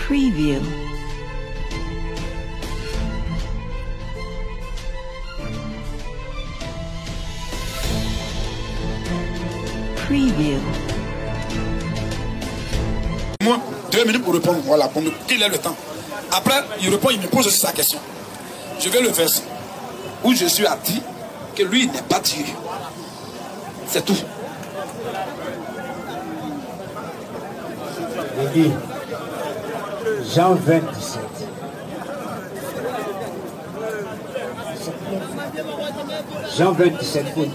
Preview. Preview. Moi, 2 minutes pour répondre. Voilà, pour me qu'il ait le temps. Après, il répond, il me pose aussi sa question. Je vais le verset où Jésus a dit que lui n'est pas Dieu. C'est tout. Il dit, Jean 20, 17. Jean 20, 17, faut lire.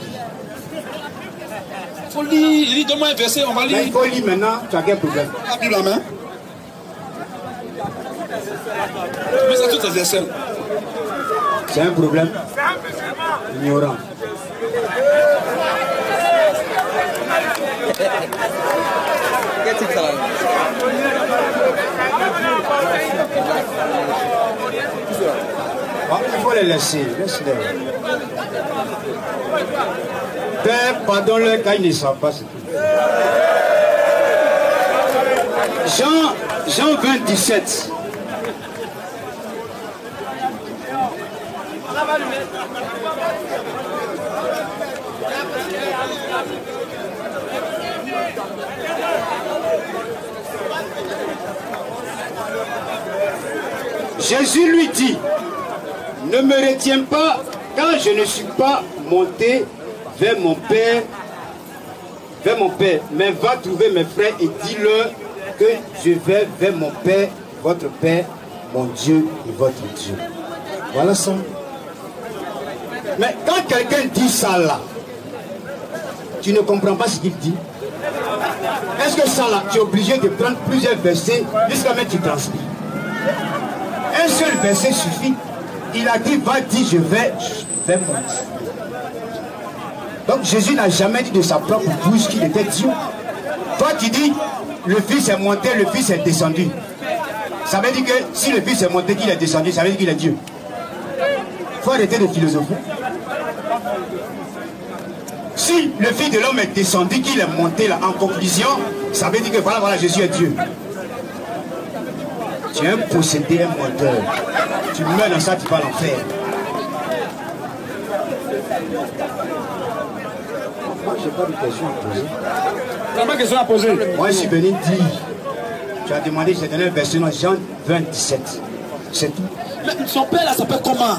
Faut lire, il dit donne-moi un verset, on va lire. Mais il faut lire maintenant, tu as quel problème? La Bible en main. Mais c'est tout ces versets. C'est un problème ignorant. Bon, il faut les laisser, laisse-les. Père, pardonne-leur quand ils ne savent pas ce qu'ils font. Jean 20, 17. Jésus lui dit, ne me retiens pas quand je ne suis pas monté vers mon Père, mais va trouver mes frères et dis-leur que je vais vers mon Père, votre Père, mon Dieu et votre Dieu. Voilà ça. Mais quand quelqu'un dit ça là, tu ne comprends pas ce qu'il dit. Est-ce que ça là, tu es obligé de prendre plusieurs versets jusqu'à mettre tu transpires? Un seul verset suffit. Il a dit, va dire, je vais vers mon Dieu. Donc Jésus n'a jamais dit de sa propre bouche qu'il était Dieu. Toi tu dis, le Fils est monté, le Fils est descendu. Ça veut dire que si le Fils est monté, qu'il est descendu, ça veut dire qu'il est Dieu. Il faut arrêter de philosopher. Si le Fils de l'homme est descendu, qu'il est monté là, en conclusion, ça veut dire que voilà, Jésus est Dieu. Tu es un possédé, un menteur. Tu meurs dans ça, tu vas à l'enfer. Moi, je n'ai pas de question à poser. Tu n'as pas de question à poser. Moi, je suis venu dire. Tu as demandé, je t'ai donné un verset dans Jean 20, 17. C'est tout. Mais son père là s'appelle comment?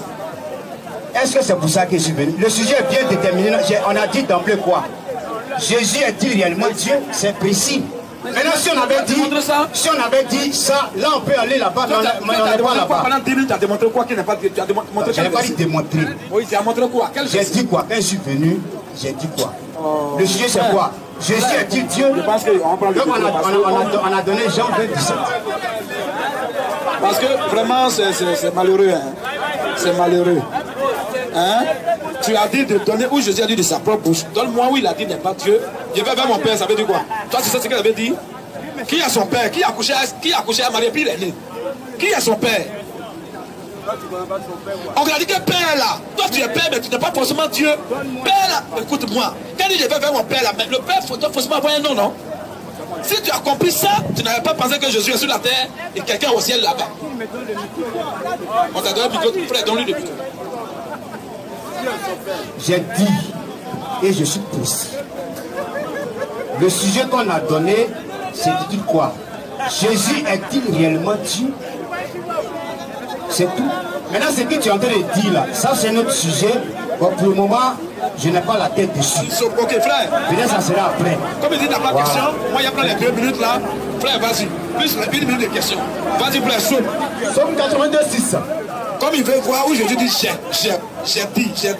Est-ce que c'est pour ça que je suis venu? Le sujet est bien déterminé. On a dit d'emblée quoi? Jésus est-il réellement Dieu? C'est précis. Maintenant, si on avait dit ça, là on peut aller là-bas, mais on n'est pas là-bas. Pendant 10 minutes, tu as démontré quoi qui n'est pas Dieu? Tu as démontré. Je n'ai pas dit démontrer. Oui, tu as montré quoi? J'ai dit quoi? Quand je suis venu, j'ai dit quoi? Le sujet c'est quoi? Jésus est-il Dieu? Je pense qu'on prend le. Donc on a donné Jean 20, 17. Parce que vraiment, c'est malheureux. Hein? C'est malheureux. Hein? Tu as dit de donner où Jésus a dit de sa propre bouche. Donne-moi où il a dit n'est pas Dieu. Je vais vers mon père, ça veut dire quoi? Toi, tu sais ce qu'il avait dit? Qui a son père? Qui a couché à Marie et puis il est né? Qui a son père? On a dit que père là, toi tu es père, mais tu n'es pas forcément Dieu. Père là, écoute-moi. Quand il dit je vais vers mon père là, mais le père doit forcément avoir un nom, non? Si tu as compris ça, tu n'avais pas pensé que Jésus est sur la terre et quelqu'un au ciel là-bas. On t'a donné le micro, frère, donne-lui le micro. J'ai dit, et je suis précis. Le sujet qu'on a donné, c'est de dire quoi? Jésus est-il réellement Dieu? C'est tout. Maintenant, ce que tu es en train de dire là, ça c'est notre sujet. Bon, pour le moment, je n'ai pas la tête dessus. Ok, frère. Peut-être ça sera après. Comme il dit, n'a pas de question. Moi, il y a plein les 2 minutes là. Frère, vas-y. Plus 1 minute de questions. Vas-y, frère, saute. Somme 82, 6. Comme il veut voir où Jésus dit j'ai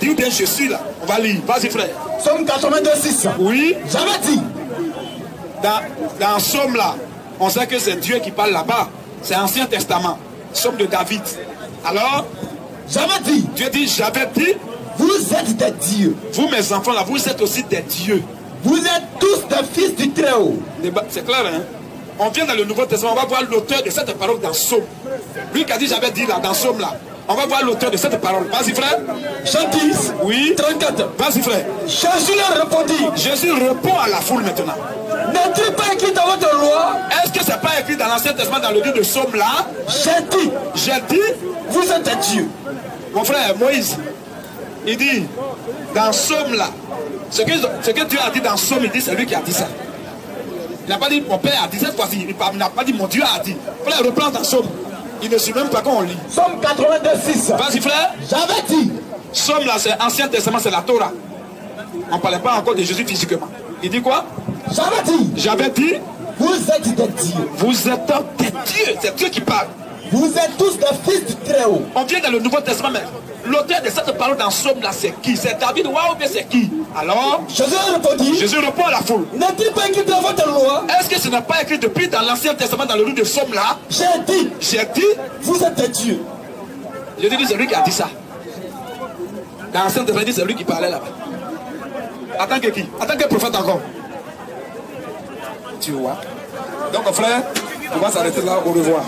dit ou bien je suis là. On va lire. Vas-y, frère. Somme 82, 6. Oui. J'avais dit. Dans Somme là, on sait que c'est Dieu qui parle là-bas. C'est Ancien Testament. Somme de David. Alors, j'avais dit. Dieu dit, j'avais dit. Vous êtes des dieux. Vous, mes enfants là, vous êtes aussi des dieux. Vous êtes tous des fils du Très-Haut. C'est clair, hein? On vient dans le Nouveau Testament, on va voir l'auteur de cette parole dans Somme. Lui qui a dit, j'avais dit là, dans Somme là. On va voir l'auteur de cette parole. Vas-y, frère. Jean 10. Oui. 34. Vas-y, frère. Jésus leur répondit. Jésus répond à la foule maintenant. N'est-il pas écrit dans votre loi? Est-ce que c'est pas écrit dans l'Ancien Testament, dans le livre de Somme là, j'ai dit, vous êtes Dieu. Mon frère Moïse, il dit, dans Somme là, ce que Dieu a dit dans Somme, il dit, c'est lui qui a dit ça. Il n'a pas dit mon père a dit cette fois-ci, il n'a pas dit mon Dieu a dit. Frère, reprends dans Somme. Il ne suit même pas quand on lit. Somme 82:6. Vas-y frère. J'avais dit. Somme là, c'est Ancien Testament, c'est la Torah. On ne parlait pas encore de Jésus physiquement. Il dit quoi? J'avais dit. Vous êtes des dieux. Vous êtes des dieux. C'est Dieu qui parle. Vous êtes tous des fils du Très-Haut. On vient dans le Nouveau Testament, mais l'auteur de cette parole dans Somme là, c'est qui? C'est David. Waouh, mais c'est qui? Alors, Jésus répond à la foule. N'est-il pas écrit dans votre loi? Est-ce que ce n'est pas écrit depuis dans l'Ancien Testament, dans le livre de Somme là? J'ai dit. Vous êtes des dieux. Je dis, c'est lui qui a dit ça. Dans l'Ancien Testament, c'est lui qui parlait là-bas. Attends que qui? Attends que prophète encore. Tu vois? Donc, frère, on va s'arrêter là. Au revoir.